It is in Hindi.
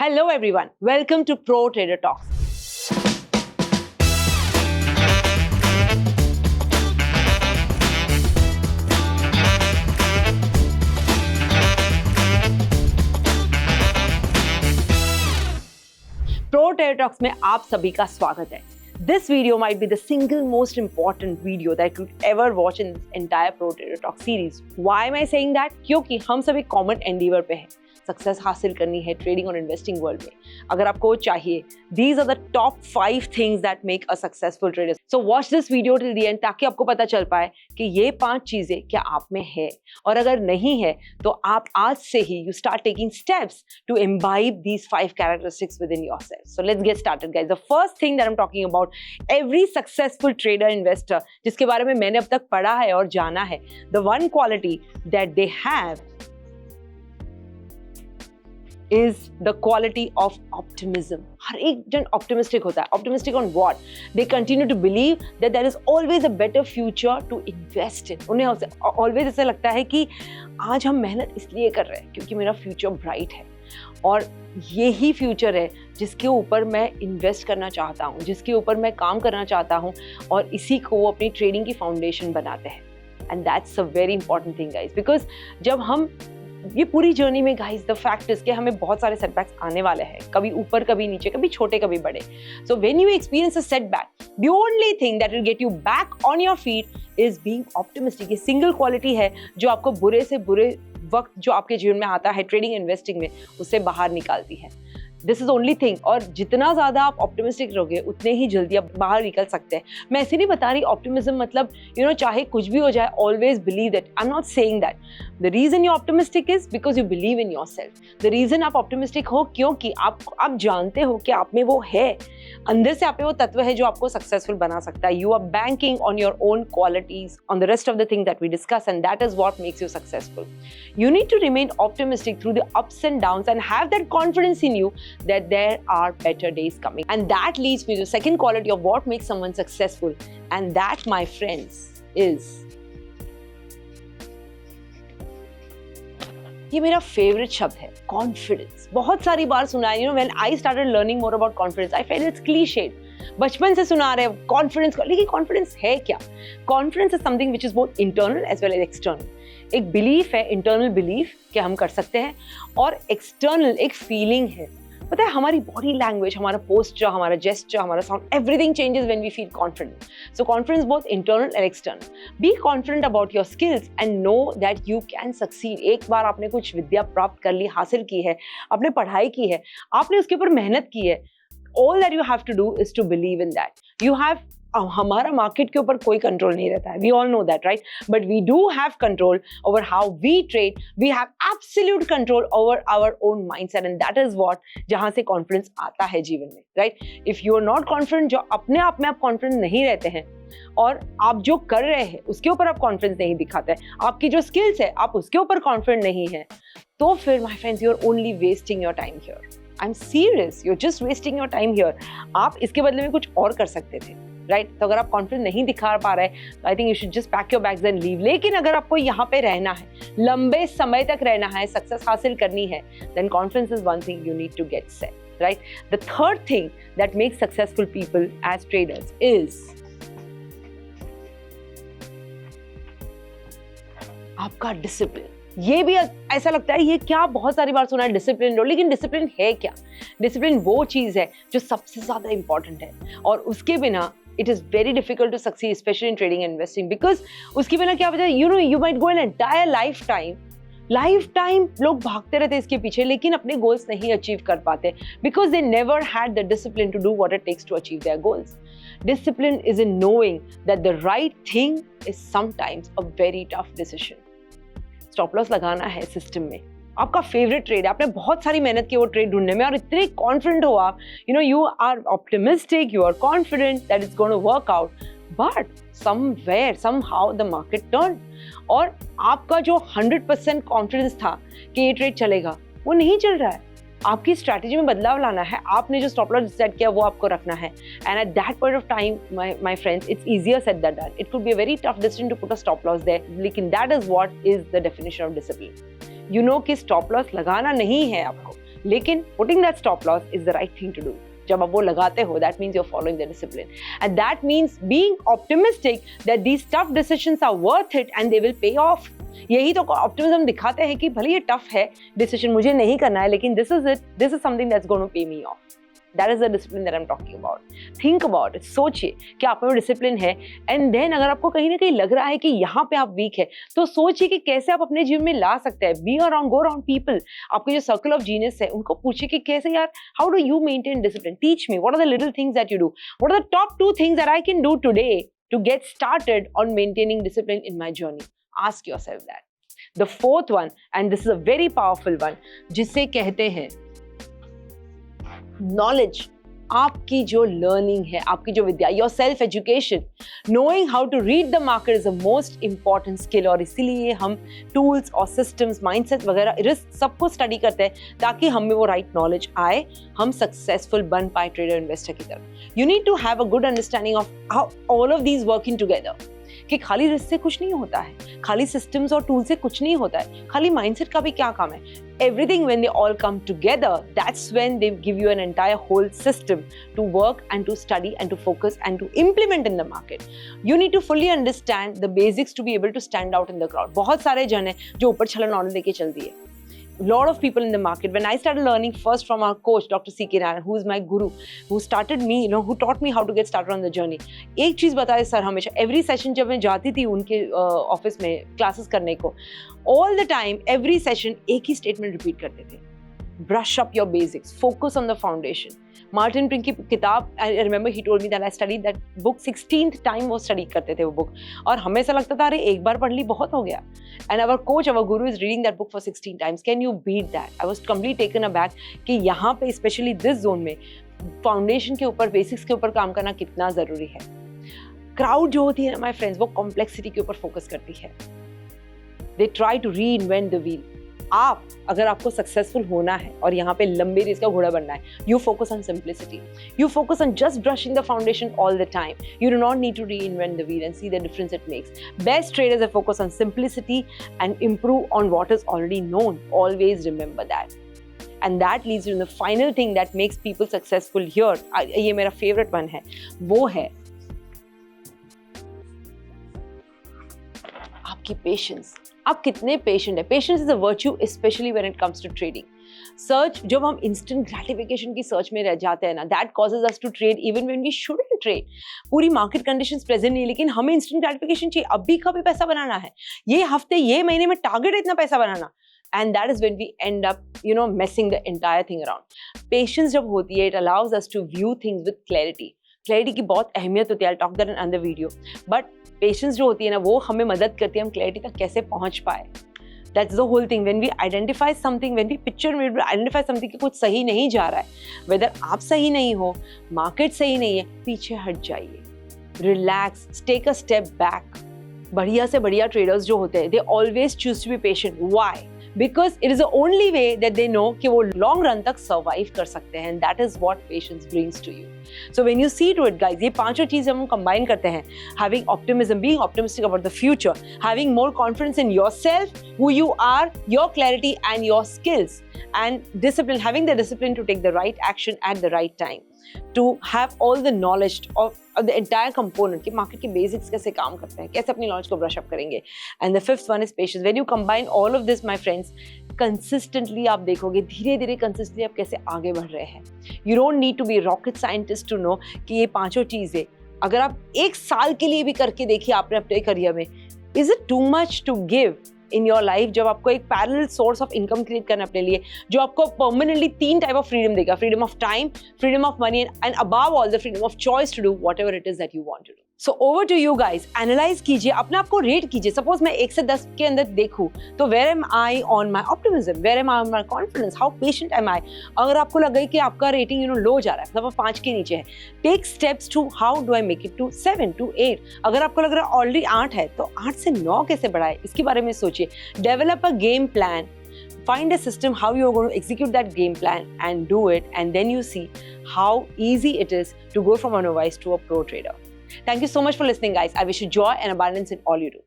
Hello everyone, welcome to Pro Trader Talks. Pro Trader Talks में आप सभी का स्वागत है. This video might be the single most important video that you could ever watch in this entire Pro Trader Talk series. Why am I saying that? क्योंकि हम सभी common endeavor पे हैं. सक्सेस हासिल करनी है ट्रेडिंग और इन्वेस्टिंग वर्ल्ड में. अगर आपको वो चाहिए, these are the top 5 things that make a successful trader. So watch this video till the end ताकि आपको पता चल पाए कि ये 5 चीजें क्या आप में है, और अगर नहीं है तो आप आज से ही you start taking steps to imbibe these 5 characteristics within yourself. So let's get started, guys. The first thing that I'm talking about, every successful trader investor जिसके बारे में मैंने अब तक पढ़ा है और जाना है, the one quality that they have is the quality of optimism. हर एक जन optimistic होता है. Optimistic on what? They continue to believe that there is always a better future to invest in. उन्हें always ऐसा लगता है कि आज हम मेहनत इसलिए कर रहे हैं क्योंकि मेरा future bright है, और यही future है जिसके ऊपर मैं invest करना चाहता हूँ, जिसके ऊपर मैं काम करना चाहता हूँ, और इसी को वो अपनी trading की foundation बनाते हैं. And that's a very important thing, guys, because जब हम ये पूरी जर्नी में गाइस द फैक्ट इज कि हमें बहुत सारे सेटबैक्स आने वाले हैं, कभी ऊपर कभी नीचे, कभी छोटे कभी बड़े. So when you experience a setback, the only thing that will get you back on your feet is being optimistic. ये सिंगल क्वालिटी है जो आपको बुरे से बुरे वक्त जो आपके जीवन में आता है ट्रेडिंग इन्वेस्टिंग में, उससे बाहर निकालती है. This is only thing. और जितना ज़्यादा आप ऑप्टिमिस्टिक रहोगे उतने ही जल्दी आप बाहर निकल सकते हैं. मैं ऐसे नहीं बता रही ऑप्टिमिज्म मतलब चाहे कुछ भी हो जाए, always believe that. I am not saying that. The reason you optimistic is because you believe in yourself. The reason आप ऑप्टिमिस्टिक हो क्योंकि आप जानते हो कि आप में वो है, अंदर से आप में वो तत्व है जो आपको सक्सेसफुल बना सकता है. You are banking on your own qualities, on the rest of the thing that we discuss, and that is what makes you successful. You need to remain optimistic through the ups and downs and have that confidence in you that there are better days coming. And that leads me to the second quality of what makes someone successful, and that, my friends, is ये मेरा फेवरेट शब्द है, कॉन्फिडेंस. बहुत सारी बार सुना है. When I started learning more about confidence, I felt it's clichéd. बचपन से सुना रहे कॉन्फिडेंस को, लेकिन कॉन्फिडेंस है क्या? Confidence is something which is both internal as well as external. एक बिलीफ है, इंटरनल बिलीफ कि हम कर सकते हैं, और एक्सटर्नल एक फीलिंग है. पता है, हमारी बॉडी लैंग्वेज, हमारा पोस्चर, हमारा जेस्चर, हमारा sound, everything changes when we feel confident. So confidence both internal and external. Be confident about your skills and know that you can succeed. एक बार आपने कुछ विद्या प्राप्त कर ली, हासिल की है, आपने पढ़ाई की है, आपने उसके ऊपर मेहनत की है, all that you have to do is to believe in that. You have हमारा मार्केट के ऊपर कोई कंट्रोल नहीं रहता है. We all know that, right? But we do have control over how we trade. We have absolute control over our own mindset, and that is what, जहां से कॉन्फिडेंस आता है जीवन में, right? If you are not confident, जो अपने आप में आप कॉन्फिडेंट नहीं रहते हैं, और आप जो कर रहे हैं उसके ऊपर आप कॉन्फिडेंस नहीं दिखाते हैं, आपकी जो स्किल्स है आप उसके ऊपर कॉन्फिडेंट नहीं है, तो फिर my friends, you are only wasting your time here. I am serious, you are just wasting your time here. आप इसके बदले में कुछ और कर सकते थे, राइट? तो अगर आप कॉन्फिडेंस नहीं दिखा पा रहे, I think you should just pack your bags and leave. लेकिन अगर आपको यहाँ पे रहना है, लंबे समय तक रहना है, सक्सेस हासिल करनी है, then confidence is one thing you need to get set, right? The third thing that makes successful people as traders is आपका डिसिप्लिन. ये भी ऐसा लगता है, ये क्या बहुत सारी बार सुना है डिसिप्लिन लो, लेकिन डिसिप्लिन है क्या? डिसिप्लिन वो चीज है जो सबसे ज्यादा इंपॉर्टेंट है, और उसके बिना it is very difficult to succeed, especially in trading and investing, because उसके बिना क्या होता है, you might go an entire lifetime लोग भागते रहते इसके पीछे, लेकिन अपने गोल्स नहीं अचीव कर पाते, because they never had the discipline to do what it takes to achieve their goals. Discipline is in knowing that the right thing is sometimes a very tough decision. Stop loss लगाना है सिस्टम में. आपका फेवरेट ट्रेड है, आपने बहुत सारी मेहनत की वो ट्रेड ढूंढने में, और इतने कॉन्फिडेंट हो आप, you are optimistic, you are confident that it's going to work out, but somewhere somehow the market turn, और आपका जो 100% कॉन्फिडेंस था कि ये ट्रेड चलेगा, वो नहीं चल रहा है. आपकी स्ट्रैटेजी में बदलाव लाना है, आपने जो स्टॉप लॉस सेट किया वो आपको रखना है. And at that point of time my friends, it's easier said that done. It could be a very tough decision to put a stop loss there, लेकिन that is what is the definition of discipline. You know कि स्टॉप लॉस लगाना नहीं है आपको, लेकिन putting that stop loss is the right thing to do. जब आप वो लगाते हो, that means you're following the discipline, and that means being optimistic that these tough decisions are worth it and they will pay off. यही तो ऑप्टिमिज्म दिखाते हैं कि भले ये टफ है डिसीजन, मुझे नहीं करना है, लेकिन this is it, this is something that's going to pay me off. That is the discipline that I am talking about. Think about it, सोचिए कि आप में डिसिप्लिन है, एंड देन अगर आपको कहीं ना कहीं लग रहा है कि यहाँ पे आप वीक है, तो सोचिए कि कैसे आप अपने जीवन में ला सकते हैं. Be around, go around people, आपके जो सर्कल ऑफ जीनियस है उनको पूछिए कि कैसे यार, how do you maintain discipline, teach me, what are the little things that you do, what are the top 2 things that I can do today to get started on maintaining discipline in my journey. Ask yourself that. The fourth one, and this is a very powerful one, जिसे कहते हैं knowledge. आपकी जो लर्निंग है, आपकी जो विद्या, your self education, knowing how to read the market is the most important skill. और इसीलिए हम टूल्स और सिस्टम्स, माइंडसेट वगैरह रिस्क सबको स्टडी करते हैं ताकि हमें वो राइट नॉलेज आए, हम सक्सेसफुल बन पाए ट्रेडर इन्वेस्टर की तरफ. You need to have a good understanding of how all of these working together. कि खाली रिस्क से कुछ नहीं होता है, खाली सिस्टम्स और टूल से कुछ नहीं होता है, खाली माइंडसेट का भी क्या काम है. Everything, when they all come together, that's when they give you an entire whole system to work and to study and to focus and to implement in the market. You need to fully understand the basics to be able to stand out in the crowd. बहुत सारे जन हैं जो ऊपर छलांग नॉलेज लेके चल दिए. Lot of people in the market. When I started learning first from our coach, Dr. C.K. Narayan, who is my guru, who started me, who taught me how to get started on the journey. एक चीज़ बताए सर हमेशा, every session जब मैं जाती थी उनके ऑफिस में क्लासेस करने को, all the time, every session एक ही स्टेटमेंट रिपीट करते थे. Brush up your basics, focus on the foundation. Martin Pring की किताब, I remember he told me that I studied that book 16th time वो स्टडी करते थे वो बुक, और हमें ऐसा लगता था अरे एक बार पढ़ ली बहुत हो गया. And our coach, our guru is reading that book for 16 times. Can you beat that? I was complete taken aback कि यहाँ पे स्पेशली दिस जोन में फाउंडेशन के ऊपर, बेसिक्स के ऊपर काम करना कितना ज़रूरी है. क्राउड जो होती है ना माय फ्रेंड्स, वो कॉम्प्लेक्सिटी के ऊपर फोकस करती है. They try to reinvent the wheel. आप अगर आपको सक्सेसफुल होना है और यहाँ पे लंबी रेस का घोड़ा बनना है, you focus on simplicity, you focus on just brushing the foundation all the time. You do not need to reinvent the wheel and see the difference it makes. Best traders are focus on simplicity and improve on what is already known. Always remember that. And that leads to the final thing that makes people successful here. ये मेरा favorite one है, वो है आपकी पेशेंस. आप कितने पेशेंट है. Patience is a virtue specially when it comes to trading. Search, जब हम इंस्टेंट ग्रेटिफिकेशन की सर्च में रह जाते हैं ना, that causes us to trade even when we shouldn't trade. पूरी मार्केट कंडीशंस प्रेजेंट नहीं, लेकिन हमें इंस्टेंट ग्रेटिफिकेशन चाहिए, अभी का भी पैसा बनाना है, ये हफ्ते ये महीने में टारगेट है इतना पैसा बनाना. And that is when we end up, messing the entire thing around. Patience जब होती है, it allows us to view things with clarity. Clarity की बहुत अहमियत होती है. I'll talk that in another video. But patience जो होती है ना, वो हमें मदद करती है हम clarity तक कैसे पहुंच पाए. That's the whole thing. When we identify something, when we picture, when we identify something कि कुछ सही नहीं जा रहा है, whether आप सही नहीं हो, market सही नहीं है, पीछे हट जाइए. Relax, take a step back. बढ़िया से बढ़िया traders जो होते हैं, they always choose to be patient. Why? Because it is the only way that they know कि वो long run तक survive कर सकते हैं, and that is what patience brings to you. So when you see to it, guys, ये पांचों चीजें हम combine करते हैं. Having optimism, being optimistic about the future, having more confidence in yourself, who you are, your clarity and your skills, and discipline, having the discipline to take the right action at the right time, to have all the knowledge of the entire component कि market के basics कैसे काम करते हैं, कैसे अपनी knowledge को brush up करेंगे. And the fifth one is patience. When you combine all of this, my friends, consistently आप देखोगे धीरे धीरे consistently आप कैसे आगे बढ़ रहे हैं. You don't need to be a rocket scientist to know कि ये पांचों चीजें अगर आप एक साल के लिए भी करके देखिए आपने अपने करियर में, is it too much to give in your life? जब आपको एक parallel source of income create करना अपने लिए, जो आपको परमानेंटली 3 टाइप ऑफ फ्रीडम देगा, freedom of time, freedom of money, and above all the freedom of choice to do whatever it is that you want to do. So over to you guys. Analyse कीजिए, अपने आप को रेट कीजिए. सपोज मैं 1 से 10 के अंदर देखूं तो where am I on my optimism, where am I on my confidence, how patient am I. अगर आपको लगे कि आपका रेटिंग लो जा रहा है, मतलब 5 के नीचे है, take steps to how do I make it to 7 to 8. अगर आपको लग रहा है ऑलरेडी 8 है तो 8 से 9 कैसे बढ़ाए, इसके बारे में सोचिए. Develop a game plan, find a system how you're going to execute that game plan and do it, and then you see how easy it is to go from a novice to a pro trader. Thank you so much for listening, guys. I wish you joy and abundance in all you do.